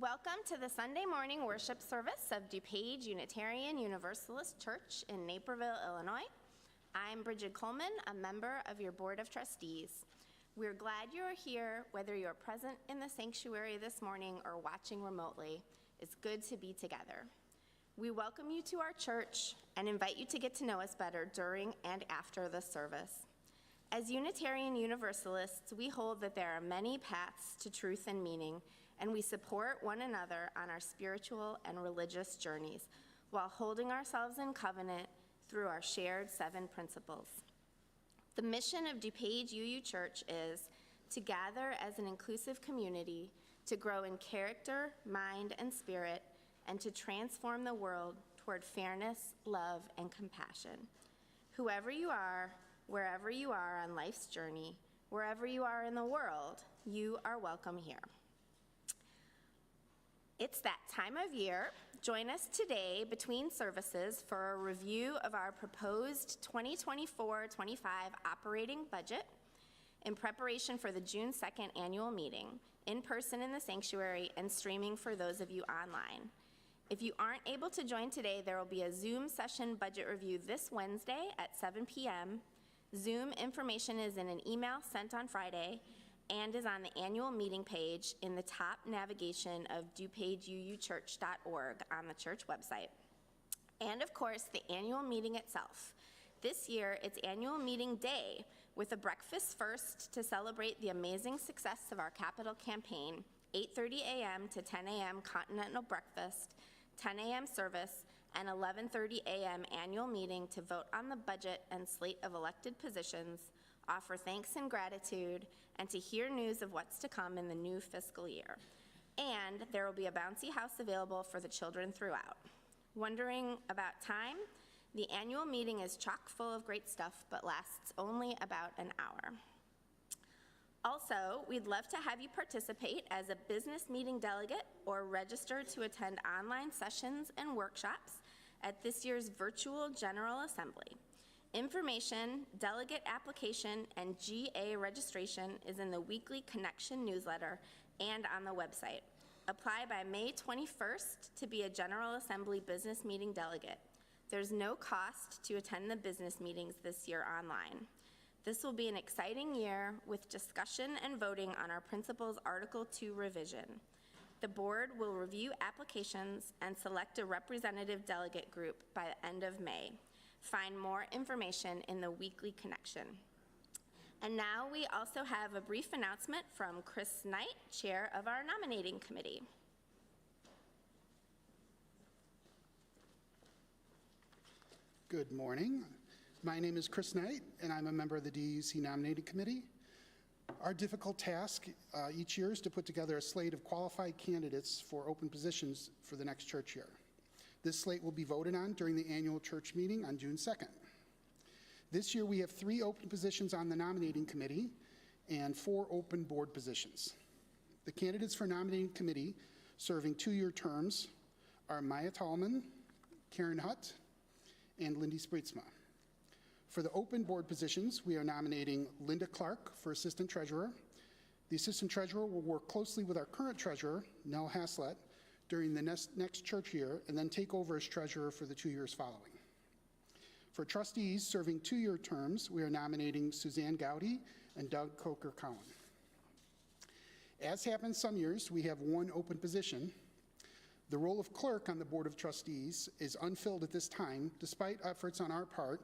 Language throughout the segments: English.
Welcome to the Sunday morning worship service of DuPage Unitarian Universalist Church in Naperville, Illinois. I'm Bridget Coleman, a member of your Board of Trustees. We're glad you are here, whether you're present in the sanctuary this morning or watching remotely. It's good to be together. We welcome you to our church and invite you to get to know us better during and after the service. As Unitarian Universalists, we hold that there are many paths to truth and meaning, and we support one another on our spiritual and religious journeys while holding ourselves in covenant through our shared 7 principles. The mission of DuPage UU Church is to gather as an inclusive community, to grow in character, mind, and spirit, and to transform the world toward fairness, love, and compassion. Whoever you are, wherever you are on life's journey, wherever you are in the world, you are welcome here. It's that time of year. Join us today between services for a review of our proposed 2024-25 operating budget in preparation for the June 2nd annual meeting, in person in the sanctuary and streaming for those of you online. If you aren't able to join today, there will be a Zoom session budget review this Wednesday at 7 p.m. Zoom information is in an email sent on Friday and is on the annual meeting page in the top navigation of DuPageUUchurch.org on the church website. And of course, the annual meeting itself. This year, it's annual meeting day with a breakfast first to celebrate the amazing success of our capital campaign, 8:30 a.m. to 10 a.m. continental breakfast, 10 a.m. service, and 11:30 a.m. annual meeting to vote on the budget and slate of elected positions, offer thanks and gratitude, and to hear news of what's to come in the new fiscal year. And there will be a bouncy house available for the children throughout. Wondering about time? The annual meeting is chock full of great stuff, but lasts only about an hour. Also, we'd love to have you participate as a business meeting delegate or register to attend online sessions and workshops at this year's virtual General Assembly. Information, delegate application, and GA registration is in the weekly Connection newsletter and on the website. Apply by May 21st to be a General Assembly business meeting delegate. There's no cost to attend the business meetings this year online. This will be an exciting year with discussion and voting on our Principles Article 2 revision. The board will review applications and select a representative delegate group by the end of May. Find more information in the weekly Connection. And now we also have a brief announcement from Chris Knight, chair of our nominating committee. Good morning. My name is Chris Knight, and I'm a member of the DUC Nominating Committee. Our difficult task each year is to put together a slate of qualified candidates for open positions for the next church year. This slate will be voted on during the annual church meeting on June 2nd. This year we have 3 open positions on the nominating committee and 4 open board positions. The candidates for nominating committee serving 2-year terms are Maya Tallman, Karen Hutt, and Lindy Spreetsma. For the open board positions, we are nominating Linda Clark for Assistant Treasurer. The Assistant Treasurer will work closely with our current Treasurer, Nell Haslett, during the next church year and then take over as Treasurer for the 2 years following. For trustees serving 2-year terms, we are nominating Suzanne Gowdy and Doug Coker-Cowan. As happens some years, we have 1 open position. The role of clerk on the Board of Trustees is unfilled at this time, despite efforts on our part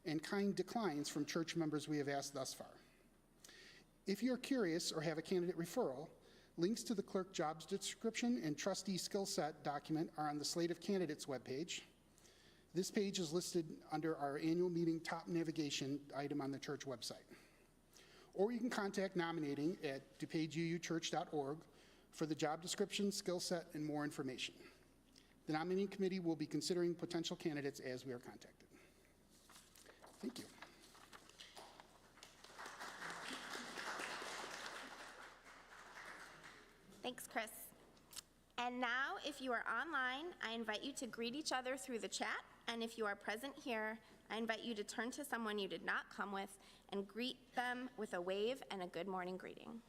and kind declines from church members we have asked thus far. If you're curious or have a candidate referral, links to the clerk jobs description and trustee skill set document are on the Slate of Candidates webpage. This page is listed under our annual meeting top navigation item on the church website. Or you can contact nominating at DuPageUUchurch.org for the job description, skill set, and more information. The nominating committee will be considering potential candidates as we are contacted. Thank you. Thanks, Chris. And now, if you are online, I invite you to greet each other through the chat. And if you are present here, I invite you to turn to someone you did not come with and greet them with a wave and a good morning greeting.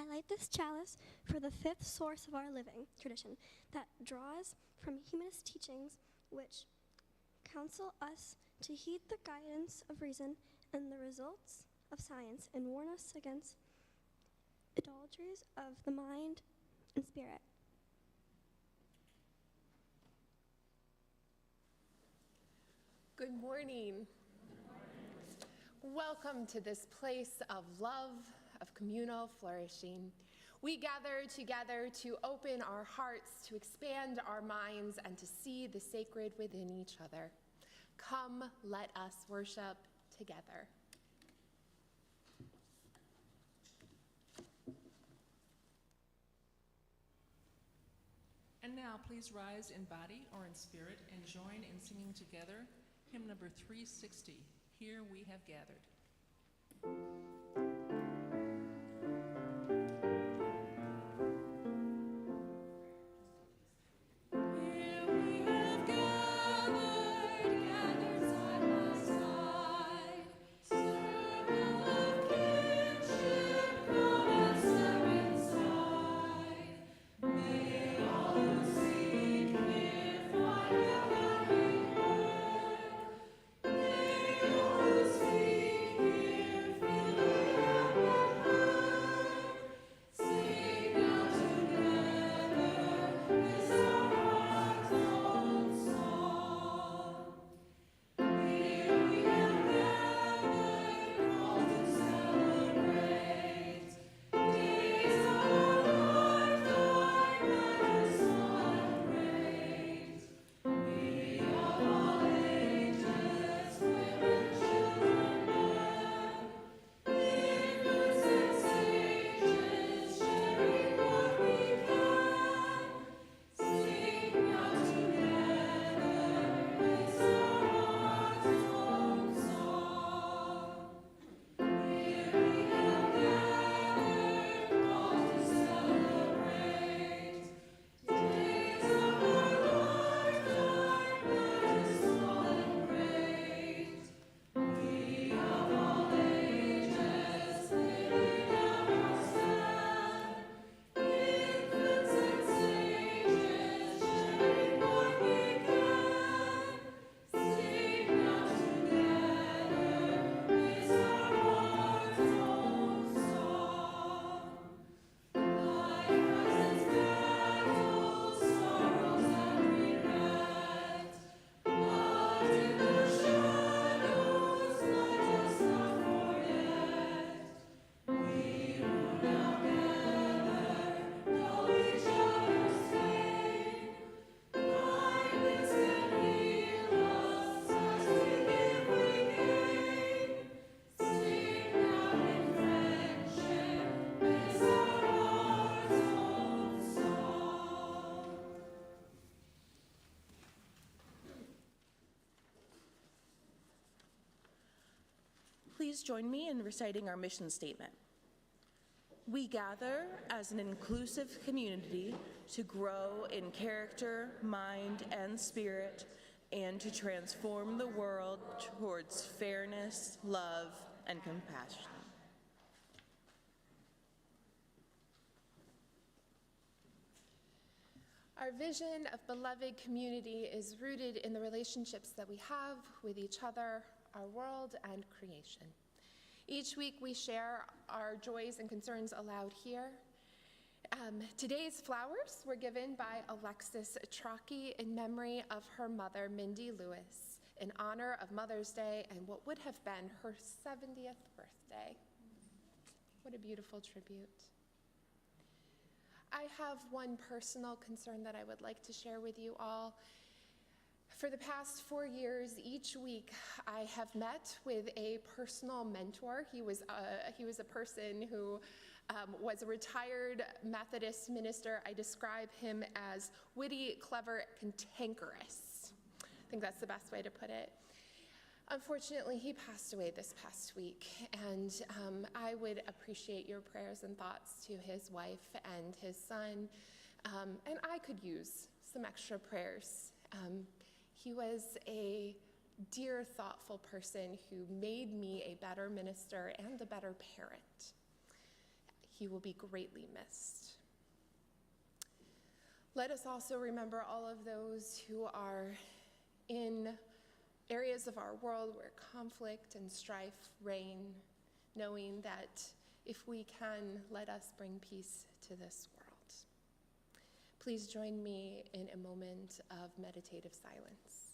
light this chalice for the fifth source of our living tradition that draws from humanist teachings which counsel us to heed the guidance of reason and the results of science and warn us against idolatries of the mind and spirit. Good morning. Welcome to this place of love, of communal flourishing. We gather together to open our hearts, to expand our minds, and to see the sacred within each other. Come, let us worship together. And now, please rise in body or in spirit and join in singing together hymn number 360, Here We Have Gathered. Please join me in reciting our mission statement. We gather as an inclusive community to grow in character, mind, and spirit, and to transform the world towards fairness, love, and compassion. Our vision of beloved community is rooted in the relationships that we have with each other, our world, and creation. Each week we share our joys and concerns aloud here. Today's flowers were given by Alexis Trocchi in memory of her mother, Mindy Lewis, in honor of Mother's Day and what would have been her 70th birthday. What a beautiful tribute. I have one personal concern that I would like to share with you all. For the past 4 years, each week, I have met with a personal mentor. He was a person who was a retired Methodist minister. I describe him as witty, clever, cantankerous. I think that's the best way to put it. Unfortunately, he passed away this past week, and I would appreciate your prayers and thoughts to his wife and his son, and I could use some extra prayers. He was a dear, thoughtful person who made me a better minister and a better parent. He will be greatly missed. Let us also remember all of those who are in areas of our world where conflict and strife reign, knowing that if we can, let us bring peace to this world. Please join me in a moment of meditative silence.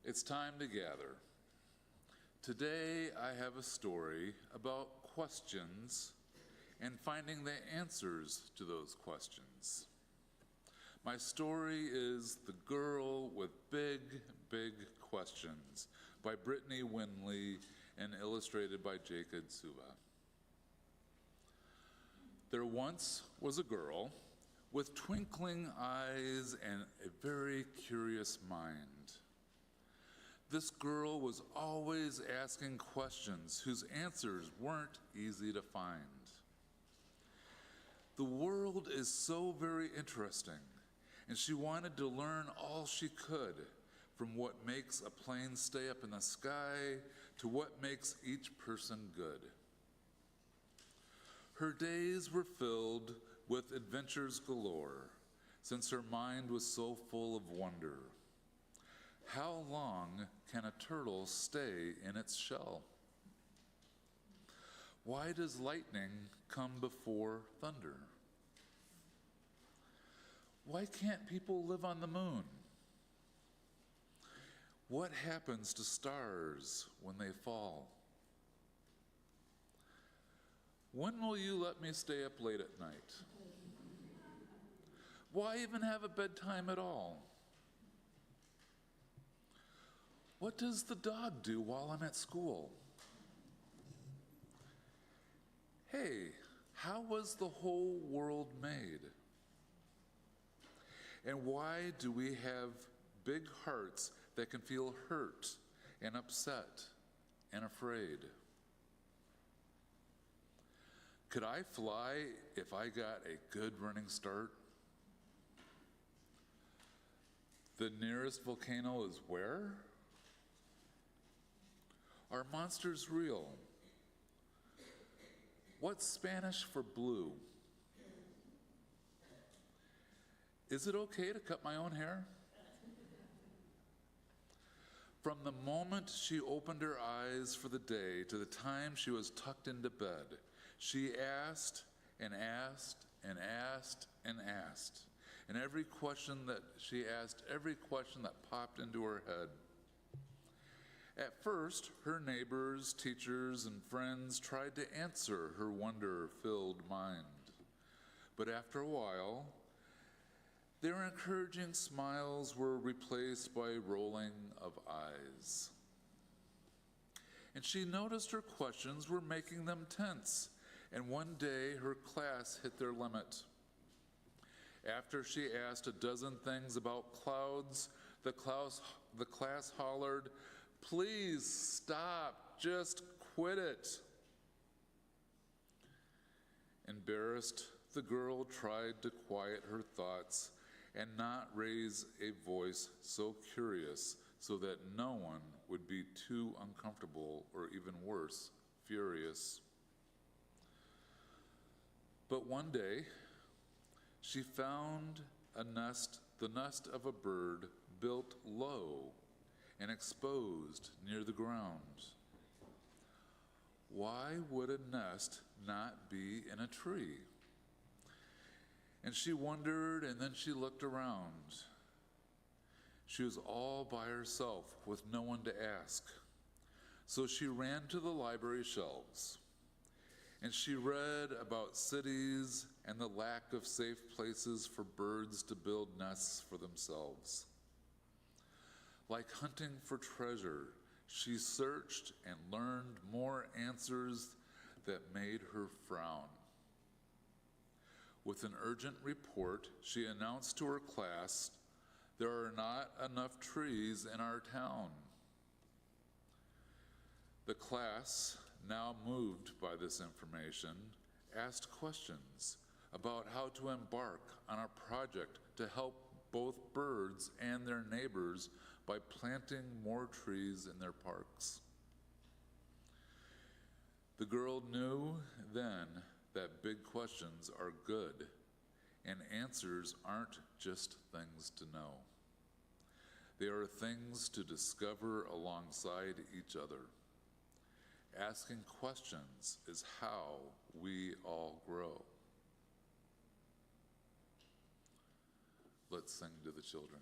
It's time to gather. Today I have a story about questions and finding the answers to those questions. My story is The Girl with Big, Big Questions by Brittany Winley and illustrated by Jacob Suva. There once was a girl with twinkling eyes and a very curious mind. This girl was always asking questions whose answers weren't easy to find. The world is so very interesting, and she wanted to learn all she could, from what makes a plane stay up in the sky to what makes each person good. Her days were filled with adventures galore, since her mind was so full of wonder. How long can a turtle stay in its shell? Why does lightning come before thunder? Why can't people live on the moon? What happens to stars when they fall? When will you let me stay up late at night? Why even have a bedtime at all? What does the dog do while I'm at school? Hey, how was the whole world made? And why do we have big hearts that can feel hurt and upset and afraid? Could I fly if I got a good running start? The nearest volcano is where? Are monsters real? What's Spanish for blue? Is it okay to cut my own hair? From the moment she opened her eyes for the day to the time she was tucked into bed, she asked and asked and asked and asked. And every question that she asked, every question that popped into her head. At first, her neighbors, teachers, and friends tried to answer her wonder-filled mind. But after a while, their encouraging smiles were replaced by rolling of eyes. And she noticed her questions were making them tense, and one day her class hit their limit. After she asked a dozen things about clouds, the class hollered, "Please stop, just quit it." Embarrassed, the girl tried to quiet her thoughts and not raise a voice so curious so that no one would be too uncomfortable or even worse, furious. But one day, she found the nest of a bird built low and exposed near the ground. Why would a nest not be in a tree? And she wondered, and then she looked around. She was all by herself with no one to ask. So she ran to the library shelves, and she read about cities and the lack of safe places for birds to build nests for themselves. Like hunting for treasure, she searched and learned more answers that made her frown. With an urgent report, she announced to her class, "There are not enough trees in our town." The class, now moved by this information, asked questions about how to embark on a project to help both birds and their neighbors by planting more trees in their parks. The girl knew then that big questions are good, and answers aren't just things to know. They are things to discover alongside each other. Asking questions is how we all grow. Let's sing to the children.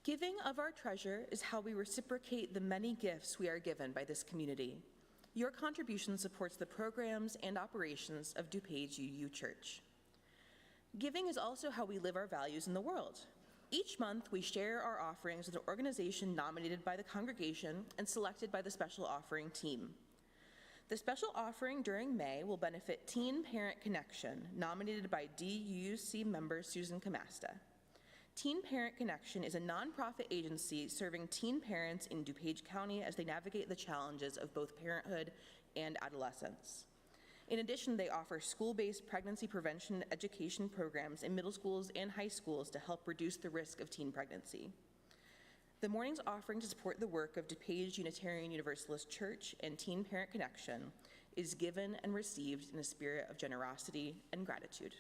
Giving of our treasure is how we reciprocate the many gifts we are given by this community. Your contribution supports the programs and operations of DuPage UU Church. Giving is also how we live our values in the world. Each month, we share our offerings with an organization nominated by the congregation and selected by the special offering team. The special offering during May will benefit Teen Parent Connection, nominated by DUUC member Susan Camasta. Teen Parent Connection is a nonprofit agency serving teen parents in DuPage County as they navigate the challenges of both parenthood and adolescence. In addition, they offer school-based pregnancy prevention education programs in middle schools and high schools to help reduce the risk of teen pregnancy. The morning's offering to support the work of DuPage Unitarian Universalist Church and Teen Parent Connection is given and received in a spirit of generosity and gratitude.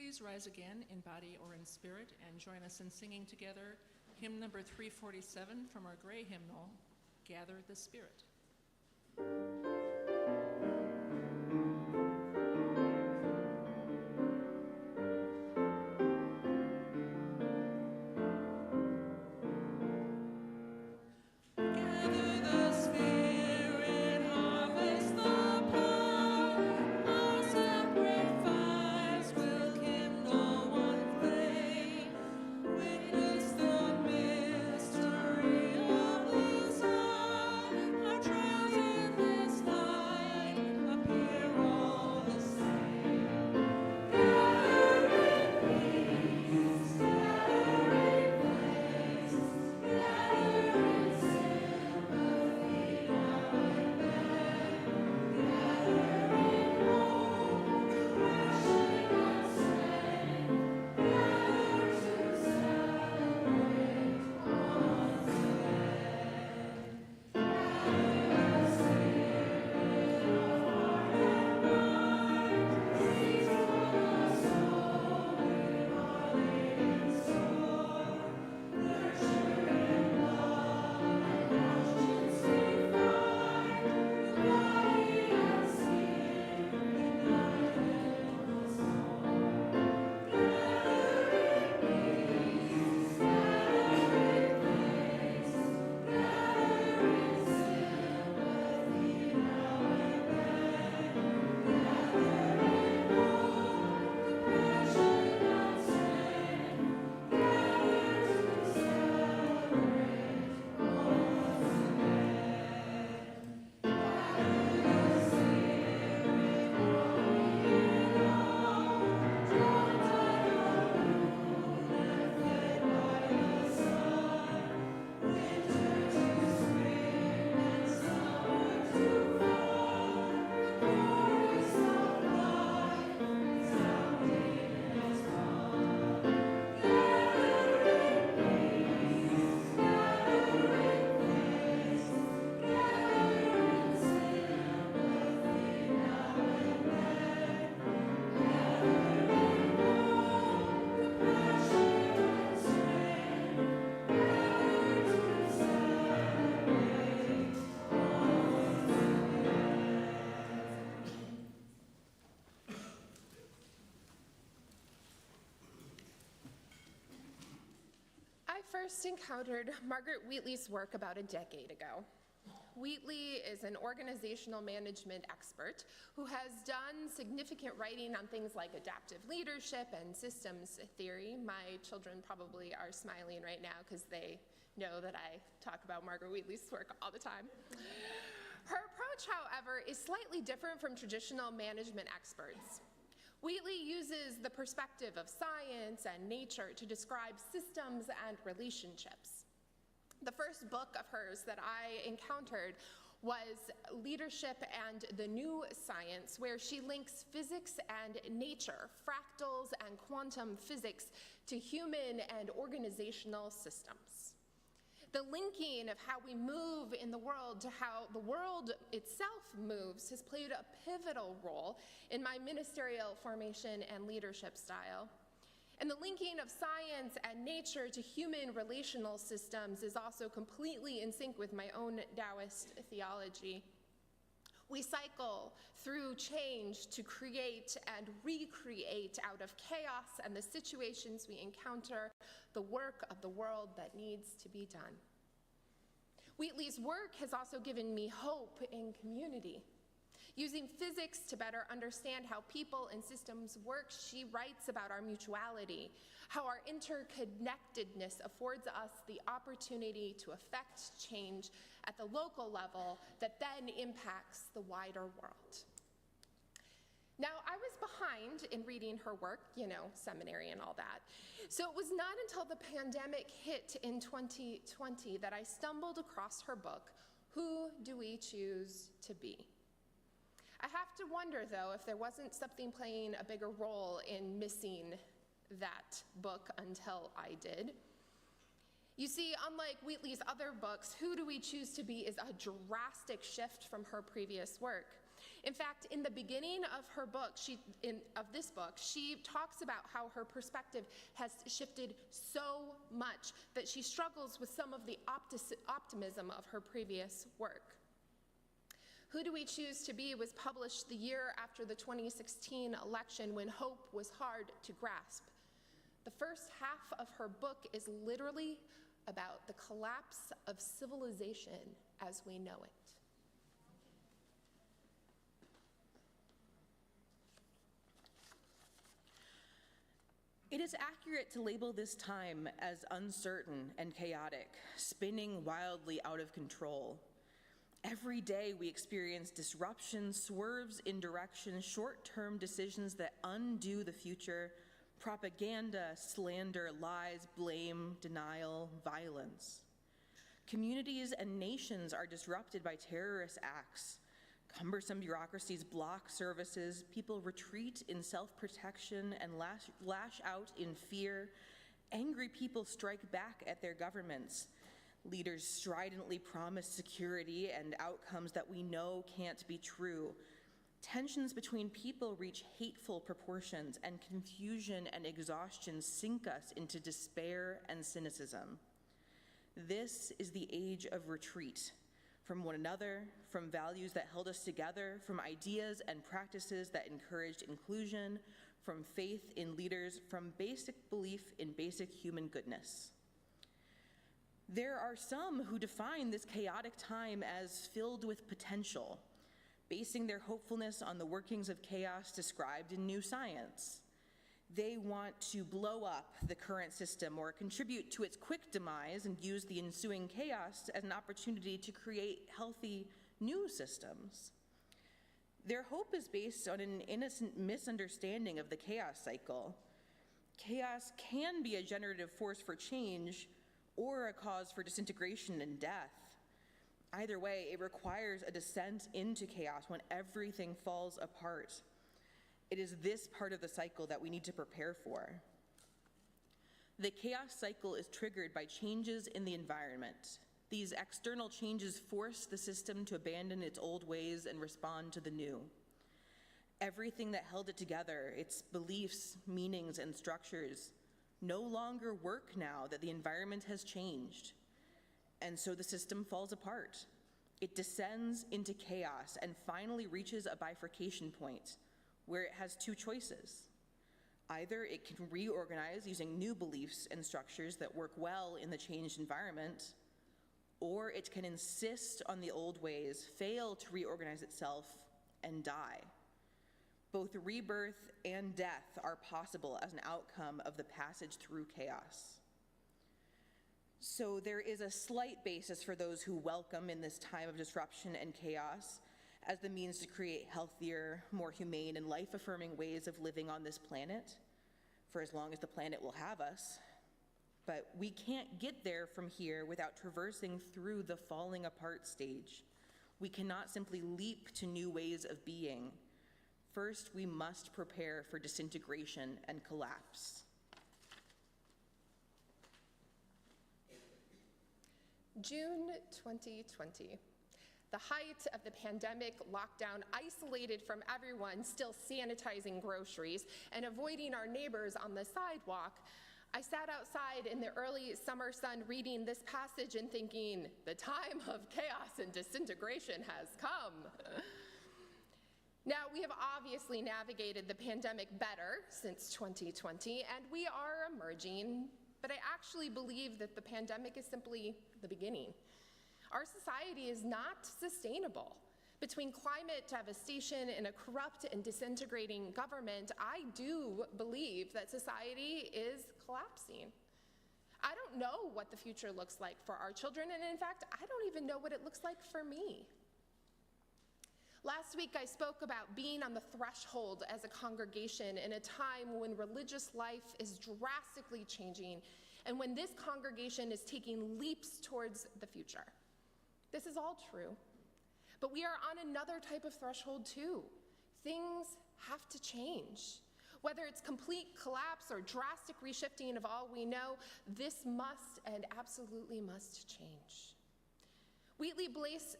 Please rise again in body or in spirit and join us in singing together hymn number 347 from our gray hymnal, Gather the Spirit. I first encountered Margaret Wheatley's work about a decade ago. Wheatley is an organizational management expert who has done significant writing on things like adaptive leadership and systems theory. My children probably are smiling right now because they know that I talk about Margaret Wheatley's work all the time. Her approach, however, is slightly different from traditional management experts. Wheatley uses the perspective of science and nature to describe systems and relationships. The first book of hers that I encountered was Leadership and the New Science, where she links physics and nature, fractals and quantum physics, to human and organizational systems. The linking of how we move in the world to how the world itself moves has played a pivotal role in my ministerial formation and leadership style. And the linking of science and nature to human relational systems is also completely in sync with my own Taoist theology. We cycle through change to create and recreate out of chaos and the situations we encounter, the work of the world that needs to be done. Wheatley's work has also given me hope in community. Using physics to better understand how people and systems work, she writes about our mutuality, how our interconnectedness affords us the opportunity to affect change at the local level that then impacts the wider world. Now, I was behind in reading her work, seminary and all that. So it was not until the pandemic hit in 2020 that I stumbled across her book, Who Do We Choose to Be? I have to wonder, though, if there wasn't something playing a bigger role in missing that book until I did. You see, unlike Wheatley's other books, Who Do We Choose to Be is a drastic shift from her previous work. In fact, in the beginning of her book, of this book, she talks about how her perspective has shifted so much that she struggles with some of the optimism of her previous work. Who Do We Choose to Be was published the year after the 2016 election, when hope was hard to grasp. The first half of her book is literally about the collapse of civilization as we know it. It is accurate to label this time as uncertain and chaotic, spinning wildly out of control. Every day we experience disruption, swerves in direction, short-term decisions that undo the future, propaganda, slander, lies, blame, denial, violence. Communities and nations are disrupted by terrorist acts. Cumbersome bureaucracies block services, people retreat in self-protection and lash out in fear. Angry people strike back at their governments. Leaders stridently promise security and outcomes that we know can't be true. Tensions between people reach hateful proportions, and confusion and exhaustion sink us into despair and cynicism. This is the age of retreat from one another, from values that held us together, from ideas and practices that encouraged inclusion, from faith in leaders, from basic belief in basic human goodness. There are some who define this chaotic time as filled with potential, basing their hopefulness on the workings of chaos described in New Science. They want to blow up the current system or contribute to its quick demise and use the ensuing chaos as an opportunity to create healthy new systems. Their hope is based on an innocent misunderstanding of the chaos cycle. Chaos can be a generative force for change or a cause for disintegration and death. Either way, it requires a descent into chaos when everything falls apart. It is this part of the cycle that we need to prepare for. The chaos cycle is triggered by changes in the environment. These external changes force the system to abandon its old ways and respond to the new. Everything that held it together, its beliefs, meanings, and structures, no longer work now that the environment has changed. And so the system falls apart. It descends into chaos and finally reaches a bifurcation point where it has two choices. Either it can reorganize using new beliefs and structures that work well in the changed environment, or it can insist on the old ways, fail to reorganize itself, and die. Both rebirth and death are possible as an outcome of the passage through chaos. So there is a slight basis for those who welcome in this time of disruption and chaos as the means to create healthier, more humane, and life-affirming ways of living on this planet for as long as the planet will have us. But we can't get there from here without traversing through the falling apart stage. We cannot simply leap to new ways of being. First, we must prepare for disintegration and collapse. June 2020. The height of the pandemic lockdown, isolated from everyone, still sanitizing groceries and avoiding our neighbors on the sidewalk, I sat outside in the early summer sun reading this passage and thinking, the time of chaos and disintegration has come. Now, we have obviously navigated the pandemic better since 2020, and we are emerging, but I actually believe that the pandemic is simply the beginning. Our society is not sustainable. Between climate devastation and a corrupt and disintegrating government, I do believe that society is collapsing. I don't know what the future looks like for our children, and in fact, I don't even know what it looks like for me. Last week, I spoke about being on the threshold as a congregation in a time when religious life is drastically changing and when this congregation is taking leaps towards the future. This is all true, but we are on another type of threshold too. Things have to change. Whether it's complete collapse or drastic reshifting of all we know, this must and absolutely must change. Wheatley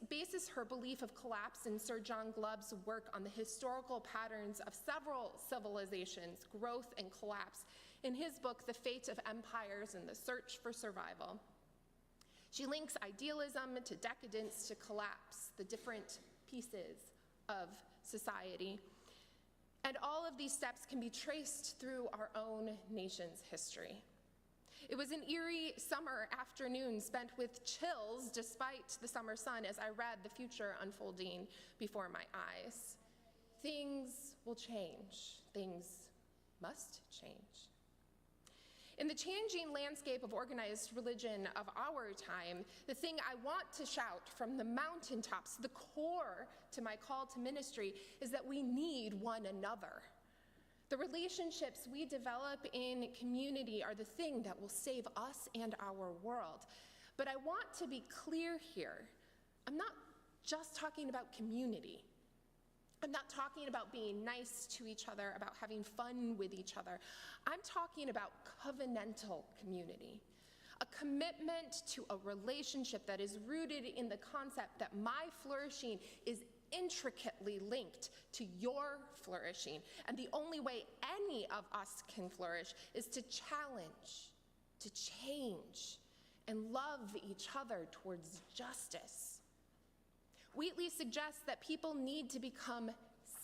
bases her belief of collapse in Sir John Glubb's work on the historical patterns of several civilizations' growth and collapse in his book, The Fate of Empires and the Search for Survival. She links idealism to decadence to collapse, the different pieces of society. And all of these steps can be traced through our own nation's history. It was an eerie summer afternoon spent with chills despite the summer sun as I read the future unfolding before my eyes. Things will change. Things must change. In the changing landscape of organized religion of our time, the thing I want to shout from the mountaintops, the core to my call to ministry, is that we need one another. The relationships we develop in community are the thing that will save us and our world. But I want to be clear here. I'm not just talking about community. I'm not talking about being nice to each other, about having fun with each other. I'm talking about covenantal community, a commitment to a relationship that is rooted in the concept that my flourishing is intricately linked to your flourishing. And the only way any of us can flourish is to challenge, to change, and love each other towards justice. Wheatley suggests that people need to become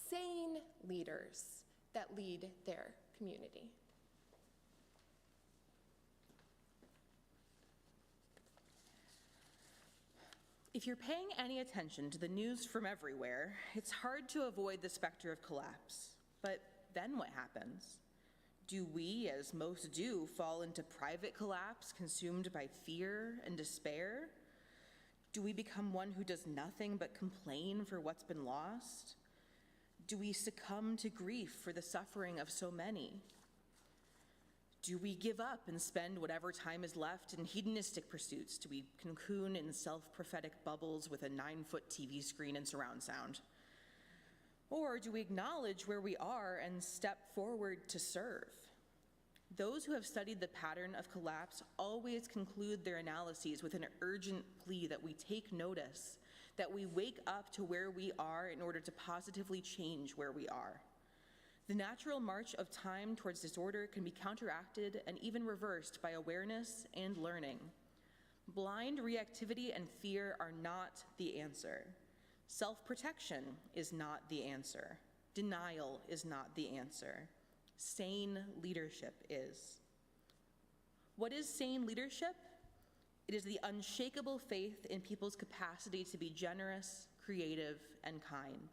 sane leaders that lead their community. If you're paying any attention to the news from everywhere, it's hard to avoid the specter of collapse. But then what happens? Do we, as most do, fall into private collapse, consumed by fear and despair? Do we become one who does nothing but complain for what's been lost? Do we succumb to grief for the suffering of so many? Do we give up and spend whatever time is left in hedonistic pursuits? Do we cocoon in self-prophetic bubbles with a 9-foot TV screen and surround sound? Or do we acknowledge where we are and step forward to serve? Those who have studied the pattern of collapse always conclude their analyses with an urgent plea that we take notice, that we wake up to where we are in order to positively change where we are. The natural march of time towards disorder can be counteracted and even reversed by awareness and learning. Blind reactivity and fear are not the answer. Self-protection is not the answer. Denial is not the answer. Sane leadership is. What is sane leadership? It is the unshakable faith in people's capacity to be generous, creative, and kind.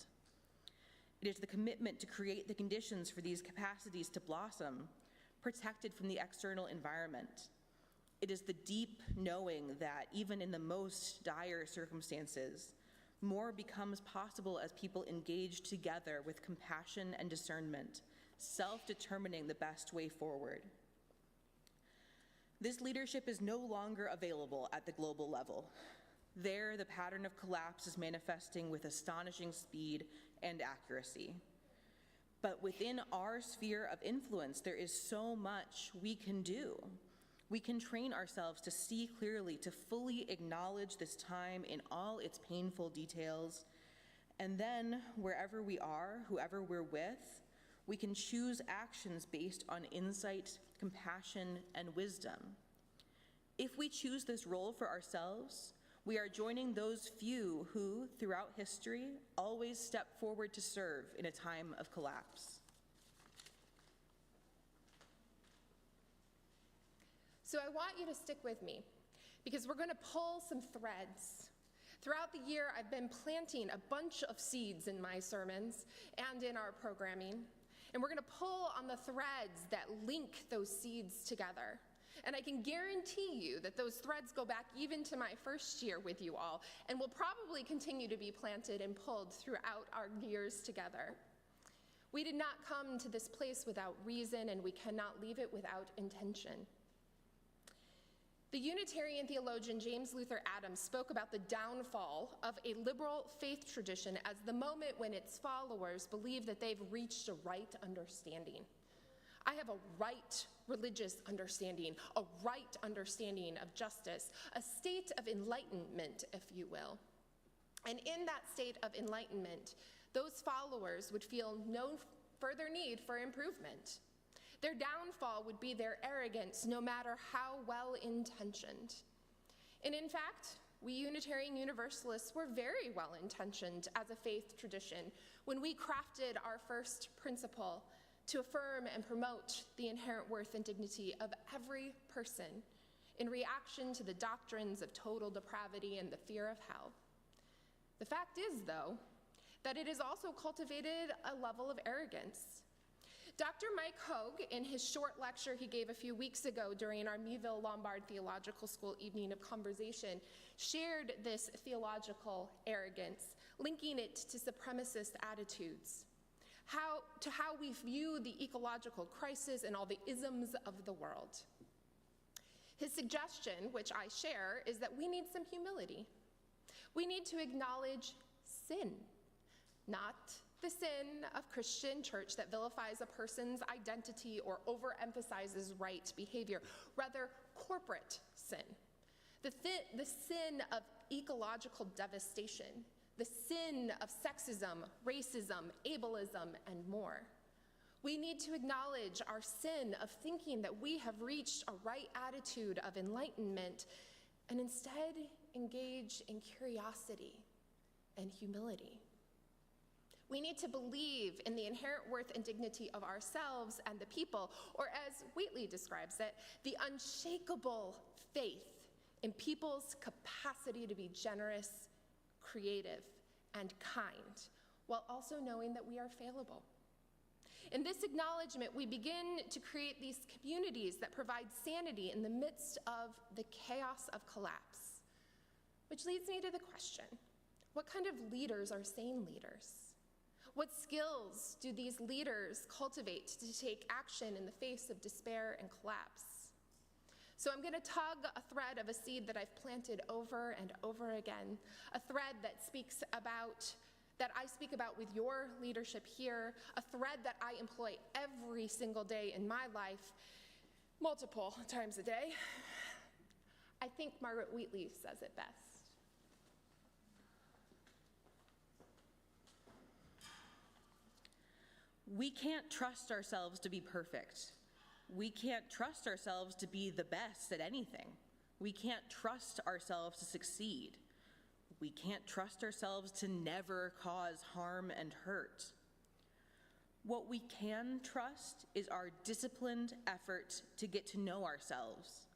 It is the commitment to create the conditions for these capacities to blossom, protected from the external environment. It is the deep knowing that even in the most dire circumstances, more becomes possible as people engage together with compassion and discernment, self-determining the best way forward. This leadership is no longer available at the global level. There, the pattern of collapse is manifesting with astonishing speed and accuracy. But within our sphere of influence, there is so much we can do. We can train ourselves to see clearly, to fully acknowledge this time in all its painful details. And then, wherever we are, whoever we're with, we can choose actions based on insight, compassion, and wisdom. If we choose this role for ourselves, we are joining those few who, throughout history, always step forward to serve in a time of collapse. So I want you to stick with me, because we're going to pull some threads. Throughout the year, I've been planting a bunch of seeds in my sermons and in our programming, and we're going to pull on the threads that link those seeds together. And I can guarantee you that those threads go back even to my first year with you all, and will probably continue to be planted and pulled throughout our years together. We did not come to this place without reason, and we cannot leave it without intention. The Unitarian theologian James Luther Adams spoke about the downfall of a liberal faith tradition as the moment when its followers believe that they've reached a right understanding. I have a right religious understanding, a right understanding of justice, a state of enlightenment, if you will. And in that state of enlightenment, those followers would feel no further need for improvement. Their downfall would be their arrogance, no matter how well-intentioned. And in fact, we Unitarian Universalists were very well-intentioned as a faith tradition when we crafted our first principle to affirm and promote the inherent worth and dignity of every person in reaction to the doctrines of total depravity and the fear of hell. The fact is, though, that it has also cultivated a level of arrogance. Dr. Mike Hogue, in his short lecture he gave a few weeks ago during our Meeville Lombard Theological School Evening of Conversation, shared this theological arrogance, linking it to supremacist attitudes, how we view the ecological crisis and all the isms of the world. His suggestion, which I share, is that we need some humility. We need to acknowledge sin, not the sin of Christian church that vilifies a person's identity or overemphasizes right behavior, rather corporate sin. The sin of ecological devastation, the sin of sexism, racism, ableism, and more. We need to acknowledge our sin of thinking that we have reached a right attitude of enlightenment and instead engage in curiosity and humility. We need to believe in the inherent worth and dignity of ourselves and the people, or as Wheatley describes it, the unshakable faith in people's capacity to be generous, creative, and kind, while also knowing that we are fallible. In this acknowledgement, we begin to create these communities that provide sanity in the midst of the chaos of collapse. Which leads me to the question, what kind of leaders are sane leaders? What skills do these leaders cultivate to take action in the face of despair and collapse? So I'm going to tug a thread of a seed that I've planted over and over again, a thread that I speak about with your leadership here, a thread that I employ every single day in my life, multiple times a day. I think Margaret Wheatley says it best. We can't trust ourselves to be perfect. We can't trust ourselves to be the best at anything. We can't trust ourselves to succeed. We can't trust ourselves to never cause harm and hurt. What we can trust is our disciplined effort to get to know ourselves.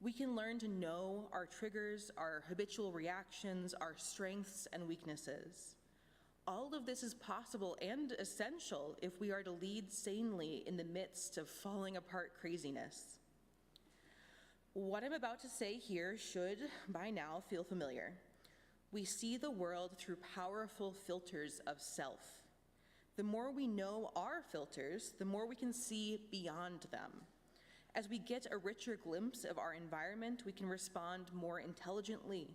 We can learn to know our triggers, our habitual reactions, our strengths and weaknesses. All of this is possible and essential if we are to lead sanely in the midst of falling apart craziness. What I'm about to say here should, by now, feel familiar. We see the world through powerful filters of self. The more we know our filters, the more we can see beyond them. As we get a richer glimpse of our environment, we can respond more intelligently.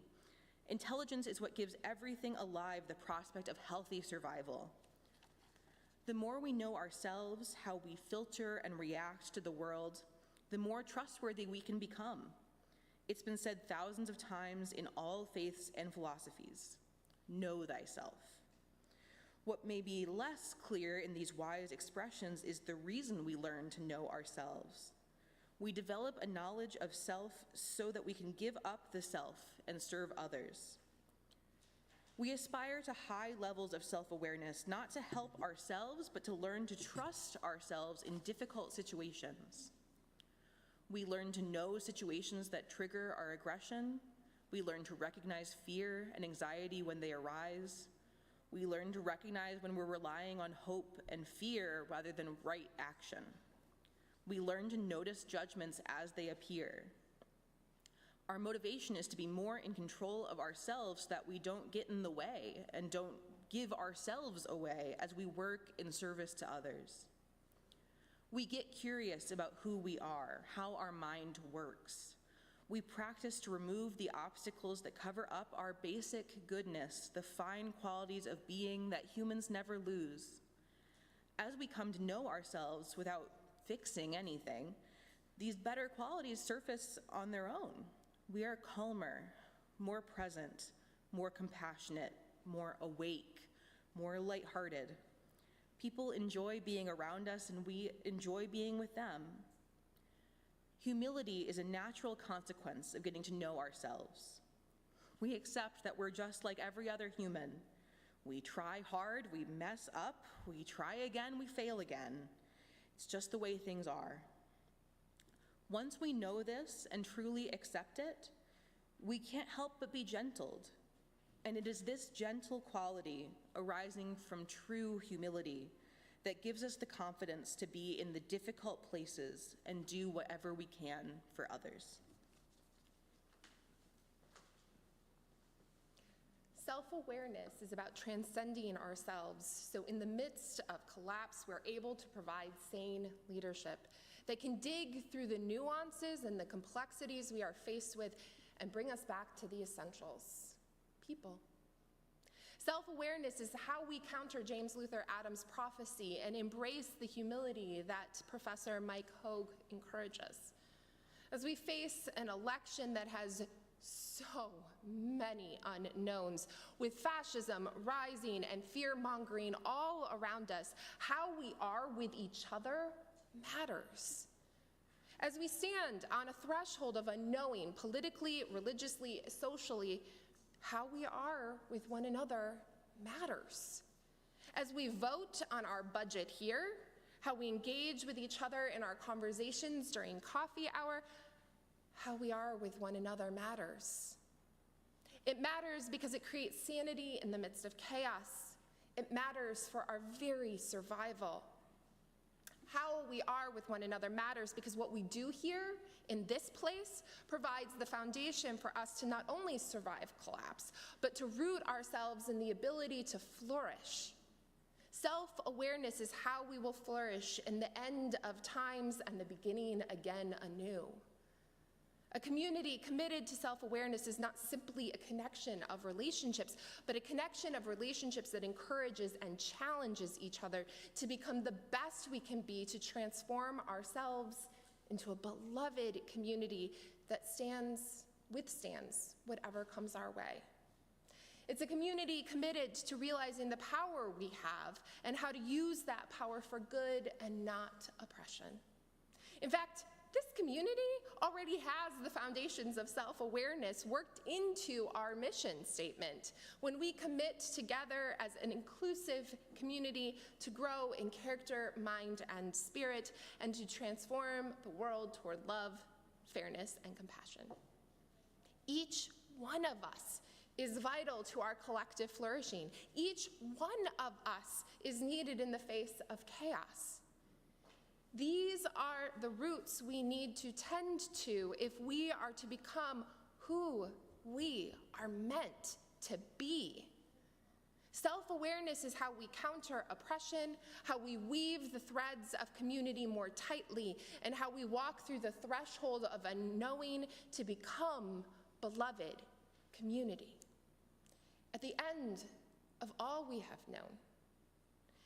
Intelligence is what gives everything alive the prospect of healthy survival. The more we know ourselves, how we filter and react to the world, the more trustworthy we can become. It's been said thousands of times in all faiths and philosophies, know thyself. What may be less clear in these wise expressions is the reason we learn to know ourselves. We develop a knowledge of self so that we can give up the self and serve others. We aspire to high levels of self-awareness, not to help ourselves, but to learn to trust ourselves in difficult situations. We learn to know situations that trigger our aggression. We learn to recognize fear and anxiety when they arise. We learn to recognize when we're relying on hope and fear rather than right action. We learn to notice judgments as they appear. Our motivation is to be more in control of ourselves so that we don't get in the way and don't give ourselves away as we work in service to others. We get curious about who we are, how our mind works. We practice to remove the obstacles that cover up our basic goodness, the fine qualities of being that humans never lose. As we come to know ourselves without fixing anything, these better qualities surface on their own. We are calmer, more present, more compassionate, more awake, more lighthearted. People enjoy being around us, and we enjoy being with them. Humility is a natural consequence of getting to know ourselves. We accept that we're just like every other human. We try hard, we mess up, we try again, we fail again. It's just the way things are. Once we know this and truly accept it, we can't help but be gentled. And it is this gentle quality arising from true humility that gives us the confidence to be in the difficult places and do whatever we can for others. Self-awareness is about transcending ourselves, so in the midst of collapse, we're able to provide sane leadership that can dig through the nuances and the complexities we are faced with and bring us back to the essentials: people. Self-awareness is how we counter James Luther Adams' prophecy and embrace the humility that Professor Mike Hogue encourages. As we face an election that has so many unknowns, with fascism rising and fear-mongering all around us, how we are with each other matters. As we stand on a threshold of unknowing, politically, religiously, socially, how we are with one another matters. As we vote on our budget here, how we engage with each other in our conversations during coffee hour, how we are with one another matters. It matters because it creates sanity in the midst of chaos. It matters for our very survival. How we are with one another matters because what we do here in this place provides the foundation for us to not only survive collapse, but to root ourselves in the ability to flourish. Self-awareness is how we will flourish in the end of times and the beginning again anew. A community committed to self-awareness is not simply a connection of relationships, but a connection of relationships that encourages and challenges each other to become the best we can be, to transform ourselves into a beloved community that withstands whatever comes our way. It's a community committed to realizing the power we have and how to use that power for good and not oppression. In fact, this community already has the foundations of self-awareness worked into our mission statement when we commit together as an inclusive community to grow in character, mind, and spirit, and to transform the world toward love, fairness, and compassion. Each one of us is vital to our collective flourishing. Each one of us is needed in the face of chaos. These are the roots we need to tend to if we are to become who we are meant to be. Self-awareness is how we counter oppression, how we weave the threads of community more tightly, and how we walk through the threshold of unknowing to become beloved community. At the end of all we have known,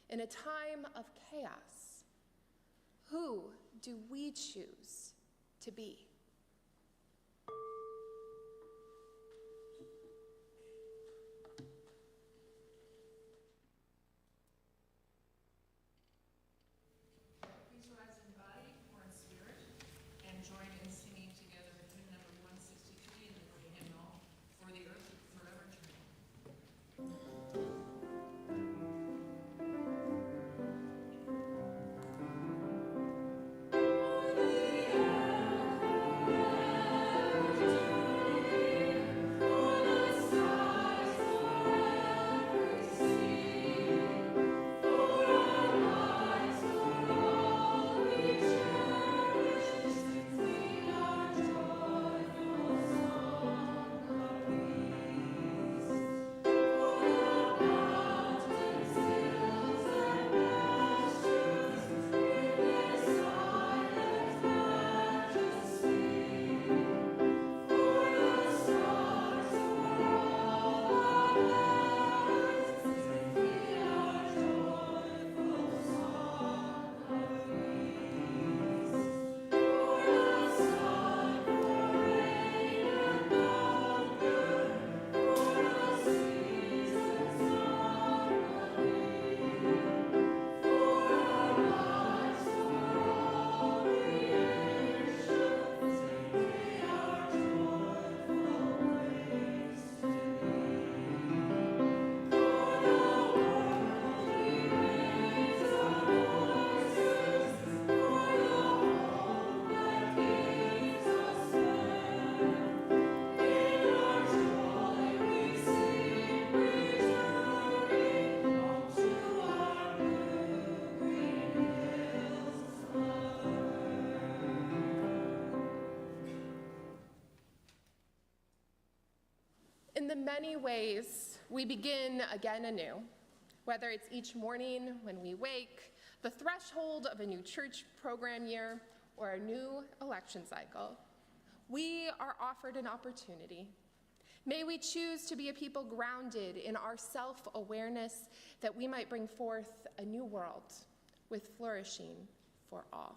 in a time of chaos, who do we choose to be? Please rise in body or in spirit and join in singing together hymn number 163 in the Gray Hymnal, For the Earth Forever Turning. For the earth the many ways we begin again anew, whether it's each morning when we wake, the threshold of a new church program year, or a new election cycle, we are offered an opportunity. May we choose to be a people grounded in our self-awareness that we might bring forth a new world with flourishing for all.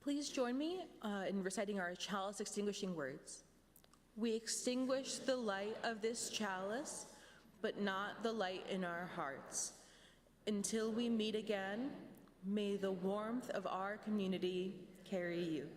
Please join me in reciting our chalice extinguishing words. We extinguish the light of this chalice, but not the light in our hearts. Until we meet again, may the warmth of our community carry you.